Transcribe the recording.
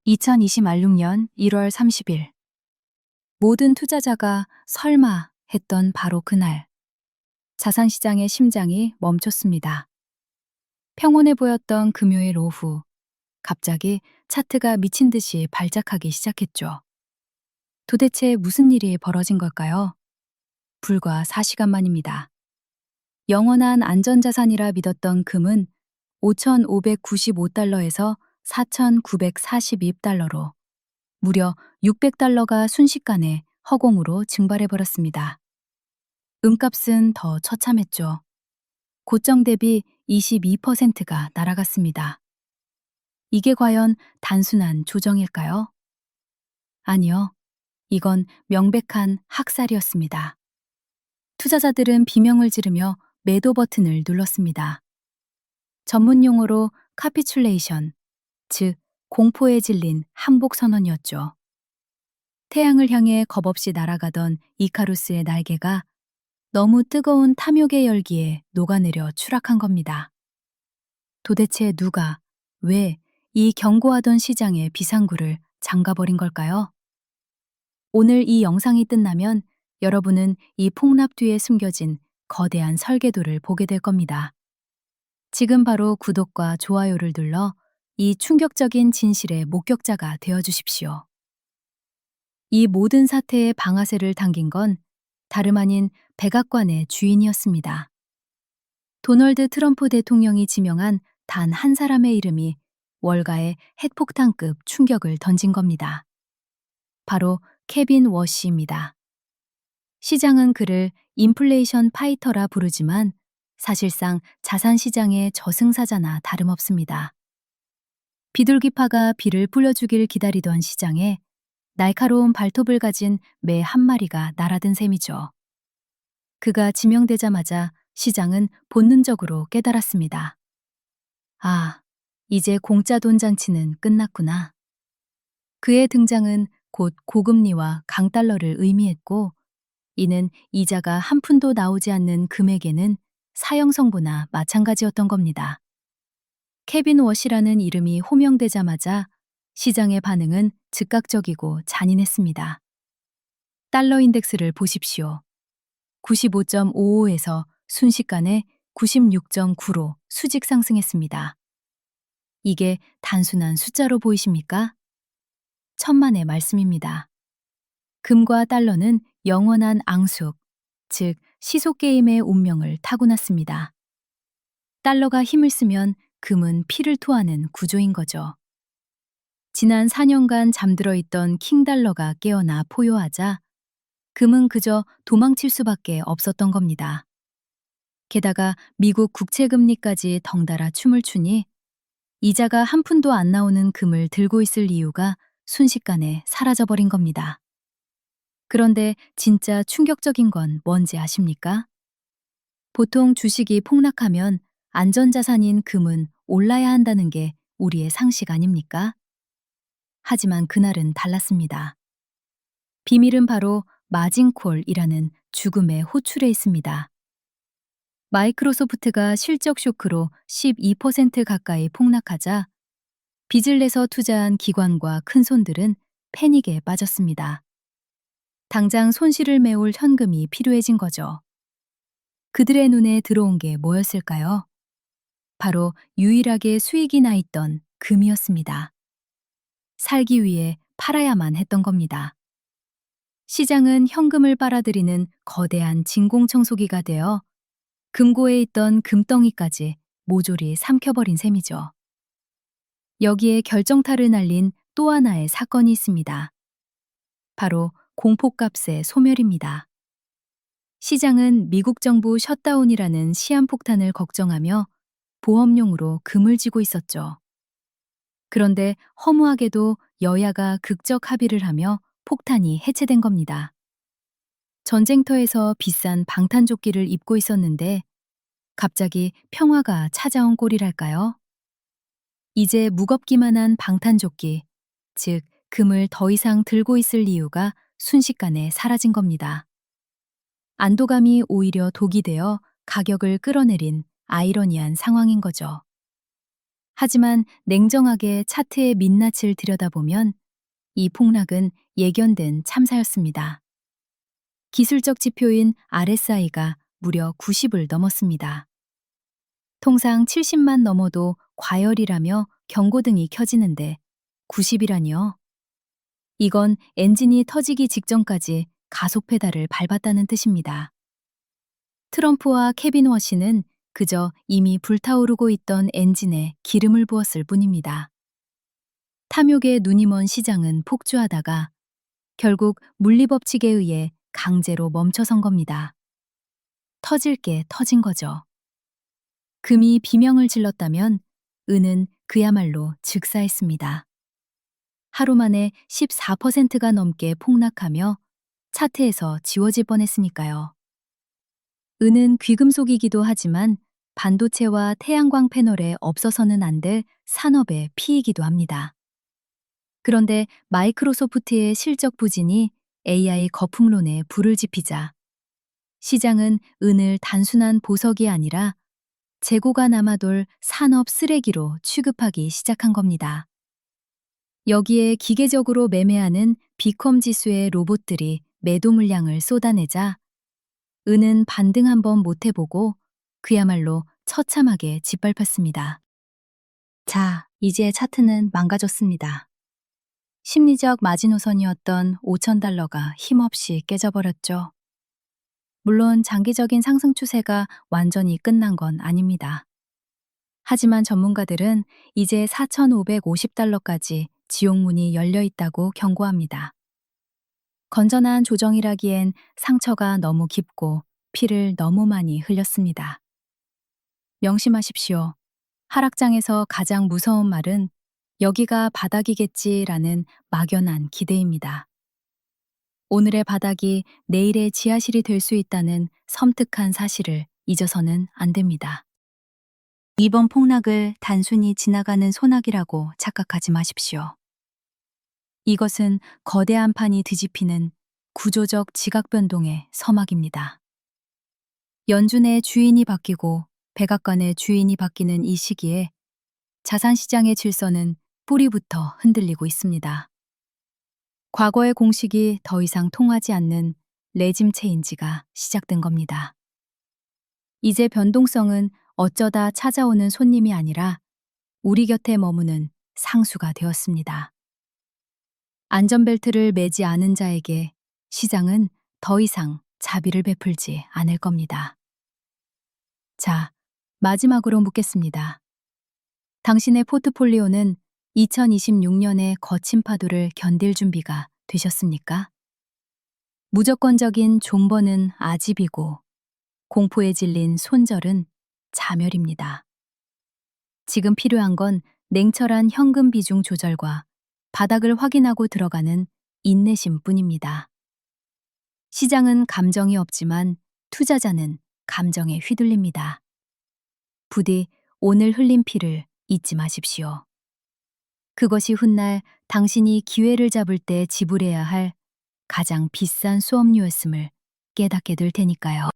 2026년 1월 30일 모든 투자자가 설마 했던 바로 그날 자산시장의 심장이 멈췄습니다. 평온해 보였던 금요일 오후 갑자기 차트가 미친 듯이 발작하기 시작했죠. 도대체 무슨 일이 벌어진 걸까요? 불과 4시간 만입니다. 영원한 안전자산이라 믿었던 금은 5,595달러에서 4,942달러로 무려 600달러가 순식간에 허공으로 증발해버렸습니다. 음값은 더 처참했죠. 고점 대비 22%가 날아갔습니다. 이게 과연 단순한 조정일까요? 아니요. 이건 명백한 학살이었습니다. 투자자들은 비명을 지르며 매도 버튼을 눌렀습니다. 전문 용어로 카피출레이션, 즉 공포에 질린 항복 선언이었죠. 태양을 향해 겁없이 날아가던 이카루스의 날개가 너무 뜨거운 탐욕의 열기에 녹아내려 추락한 겁니다. 도대체 누가, 왜 이 견고하던 시장의 비상구를 잠가버린 걸까요? 오늘 이 영상이 끝나면 여러분은 이 폭락 뒤에 숨겨진 거대한 설계도를 보게 될 겁니다. 지금 바로 구독과 좋아요를 눌러 이 충격적인 진실의 목격자가 되어 주십시오. 이 모든 사태의 방아쇠를 당긴 건 다름 아닌 백악관의 주인이었습니다. 도널드 트럼프 대통령이 지명한 단 한 사람의 이름이 월가의 핵폭탄급 충격을 던진 겁니다. 바로 케빈 워시입니다. 시장은 그를 인플레이션 파이터라 부르지만 사실상 자산시장의 저승사자나 다름없습니다. 비둘기파가 비를 뿌려주길 기다리던 시장에 날카로운 발톱을 가진 매 한 마리가 날아든 셈이죠. 그가 지명되자마자 시장은 본능적으로 깨달았습니다. 아, 이제 공짜 돈 잔치는 끝났구나. 그의 등장은 곧 고금리와 강달러를 의미했고, 이는 이자가 한 푼도 나오지 않는 금액에는 사형선고나 마찬가지였던 겁니다. 케빈 워시라는 이름이 호명되자마자 시장의 반응은 즉각적이고 잔인했습니다. 달러 인덱스를 보십시오. 95.55에서 순식간에 96.9로 수직 상승했습니다. 이게 단순한 숫자로 보이십니까? 천만의 말씀입니다. 금과 달러는 영원한 앙숙, 즉 시속게임의 운명을 타고났습니다. 달러가 힘을 쓰면 금은 피를 토하는 구조인 거죠. 지난 4년간 잠들어 있던 킹달러가 깨어나 포효하자 금은 그저 도망칠 수밖에 없었던 겁니다. 게다가 미국 국채금리까지 덩달아 춤을 추니 이자가 한 푼도 안 나오는 금을 들고 있을 이유가 순식간에 사라져버린 겁니다. 그런데 진짜 충격적인 건 뭔지 아십니까? 보통 주식이 폭락하면 안전자산인 금은 올라야 한다는 게 우리의 상식 아닙니까? 하지만 그날은 달랐습니다. 비밀은 바로 마진콜이라는 죽음의 호출에 있습니다. 마이크로소프트가 실적 쇼크로 12% 가까이 폭락하자 빚을 내서 투자한 기관과 큰손들은 패닉에 빠졌습니다. 당장 손실을 메울 현금이 필요해진 거죠. 그들의 눈에 들어온 게 뭐였을까요? 바로 유일하게 수익이 나 있던 금이었습니다. 살기 위해 팔아야만 했던 겁니다. 시장은 현금을 빨아들이는 거대한 진공청소기가 되어 금고에 있던 금덩이까지 모조리 삼켜버린 셈이죠. 여기에 결정타를 날린 또 하나의 사건이 있습니다. 바로 공포값의 소멸입니다. 시장은 미국 정부 셧다운이라는 시한폭탄을 걱정하며 보험용으로 금을 쥐고 있었죠. 그런데 허무하게도 여야가 극적 합의를 하며 폭탄이 해체된 겁니다. 전쟁터에서 비싼 방탄조끼를 입고 있었는데 갑자기 평화가 찾아온 꼴이랄까요? 이제 무겁기만 한 방탄조끼, 즉 금을 더 이상 들고 있을 이유가 순식간에 사라진 겁니다. 안도감이 오히려 독이 되어 가격을 끌어내린 아이러니한 상황인 거죠. 하지만 냉정하게 차트의 민낯을 들여다보면 이 폭락은 예견된 참사였습니다. 기술적 지표인 RSI가 무려 90을 넘었습니다. 통상 70만 넘어도 과열이라며 경고등이 켜지는데 90이라니요? 이건 엔진이 터지기 직전까지 가속 페달을 밟았다는 뜻입니다. 트럼프와 케빈 워시는 그저 이미 불타오르고 있던 엔진에 기름을 부었을 뿐입니다. 탐욕에 눈이 먼 시장은 폭주하다가 결국 물리법칙에 의해 강제로 멈춰선 겁니다. 터질 게 터진 거죠. 금이 비명을 질렀다면 은은 그야말로 즉사했습니다. 하루 만에 14%가 넘게 폭락하며 차트에서 지워질 뻔했으니까요. 은은 귀금속이기도 하지만 반도체와 태양광 패널에 없어서는 안 될 산업의 피이기도 합니다. 그런데 마이크로소프트의 실적 부진이 AI 거품론에 불을 지피자 시장은 은을 단순한 보석이 아니라 재고가 남아돌 산업 쓰레기로 취급하기 시작한 겁니다. 여기에 기계적으로 매매하는 비컴 지수의 로봇들이 매도 물량을 쏟아내자 은은 반등 한번 못 해보고 그야말로 처참하게 짓밟혔습니다. 자, 이제 차트는 망가졌습니다. 심리적 마지노선이었던 5,000달러가 힘없이 깨져버렸죠. 물론 장기적인 상승 추세가 완전히 끝난 건 아닙니다. 하지만 전문가들은 이제 4,550달러까지 지옥문이 열려 있다고 경고합니다. 건전한 조정이라기엔 상처가 너무 깊고 피를 너무 많이 흘렸습니다. 명심하십시오. 하락장에서 가장 무서운 말은 여기가 바닥이겠지라는 막연한 기대입니다. 오늘의 바닥이 내일의 지하실이 될 수 있다는 섬뜩한 사실을 잊어서는 안 됩니다. 이번 폭락을 단순히 지나가는 소나기라고 착각하지 마십시오. 이것은 거대한 판이 뒤집히는 구조적 지각 변동의 서막입니다. 연준의 주인이 바뀌고 백악관의 주인이 바뀌는 이 시기에 자산시장의 질서는 뿌리부터 흔들리고 있습니다. 과거의 공식이 더 이상 통하지 않는 레짐 체인지가 시작된 겁니다. 이제 변동성은 어쩌다 찾아오는 손님이 아니라 우리 곁에 머무는 상수가 되었습니다. 안전벨트를 매지 않은 자에게 시장은 더 이상 자비를 베풀지 않을 겁니다. 자, 마지막으로 묻겠습니다. 당신의 포트폴리오는 2026년의 거친 파도를 견딜 준비가 되셨습니까? 무조건적인 존버는 아집이고 공포에 질린 손절은 자멸입니다. 지금 필요한 건 냉철한 현금 비중 조절과 바닥을 확인하고 들어가는 인내심 뿐입니다. 시장은 감정이 없지만 투자자는 감정에 휘둘립니다. 부디 오늘 흘린 피를 잊지 마십시오. 그것이 훗날 당신이 기회를 잡을 때 지불해야 할 가장 비싼 수업료였음을 깨닫게 될 테니까요.